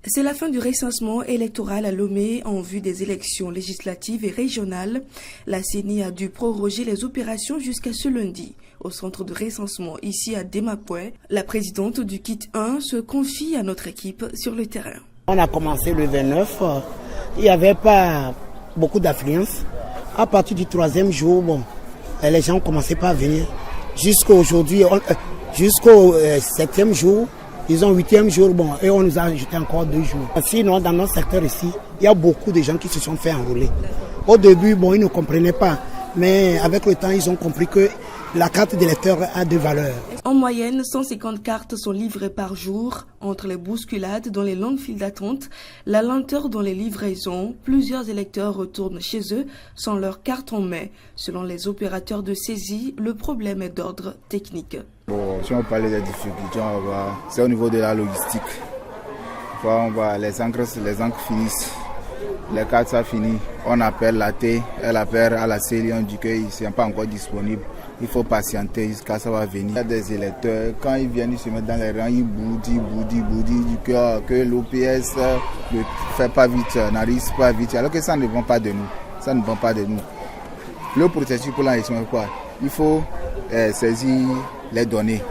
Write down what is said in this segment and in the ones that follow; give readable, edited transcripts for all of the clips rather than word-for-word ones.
C'est la fin du recensement électoral à Lomé en vue des élections législatives et régionales. La CENI a dû proroger les opérations jusqu'à ce lundi. Au centre de recensement ici à Demapoué, la présidente du KIT 1 se confie à notre équipe sur le terrain. On a commencé le 29, il n'y avait pas beaucoup d'affluence. À partir du 3e jour, les gens commençaient pas à venir. Jusqu'au 7e jour, disons 8e jour, et on nous a ajouté encore 2 jours. Sinon, dans notre secteur ici, il y a beaucoup de gens qui se sont fait enrôler. Au début, ils ne comprenaient pas, mais avec le temps, ils ont compris que la carte d'électeur a de valeur. En moyenne, 150 cartes sont livrées par jour. Entre les bousculades dans les longues files d'attente, la lenteur dans les livraisons, plusieurs électeurs retournent chez eux sans leur carte en main. Selon les opérateurs de saisie, le problème est d'ordre technique. Bon, si on parle des difficultés, c'est au niveau de la logistique. Les encres finissent, les cartes ça finit. On appelle la T, elle appelle à la série, on dit qu'ils ne sont pas encore disponibles. Il faut patienter jusqu'à ça va venir. Il y a des électeurs, quand ils viennent, ils se mettent dans les rangs, ils boudent que l'OPS ne fait pas vite, n'arrive pas vite, alors que ça ne dépend pas de nous. Ça ne dépend pas de nous. Le processus pour l'élection est quoi? Il faut saisir les données,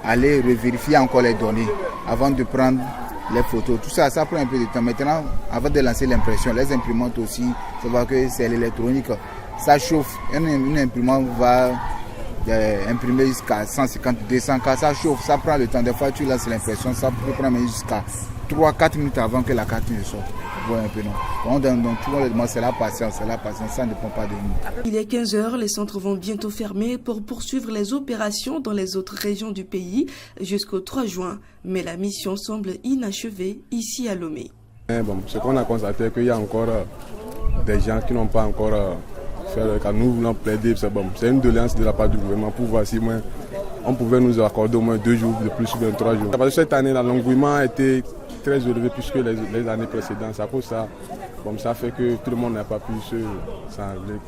aller revérifier encore les données avant de prendre les photos. Tout ça, ça prend un peu de temps. Maintenant, avant de lancer l'impression, les imprimantes aussi, ça va que c'est l'électronique. Ça chauffe. Une imprimante va imprimer jusqu'à 150, 200 cas. Ça chauffe, ça prend le temps. Des fois, tu lances l'impression, ça peut prendre jusqu'à 3-4 minutes avant que la carte ne sorte. Un peu, non. Donc, tout le monde, c'est la patience, ça ne dépend pas de nous. Il est 15 h, les centres vont bientôt fermer pour poursuivre les opérations dans les autres régions du pays jusqu'au 3 juin. Mais la mission semble inachevée ici à Lomé. Ce qu'on a constaté, c'est qu'il y a encore des gens qui n'ont pas encore fait le cas. Nous voulons plaider, c'est une doléance de la part du gouvernement pour voir si on pouvait nous accorder au moins 2 jours de plus ou 23 jours. Parce que cette année, l'engouement a été très élevé plus que les années précédentes. C'est à cause de ça. Ça fait que tout le monde n'a pas pu s'enlever.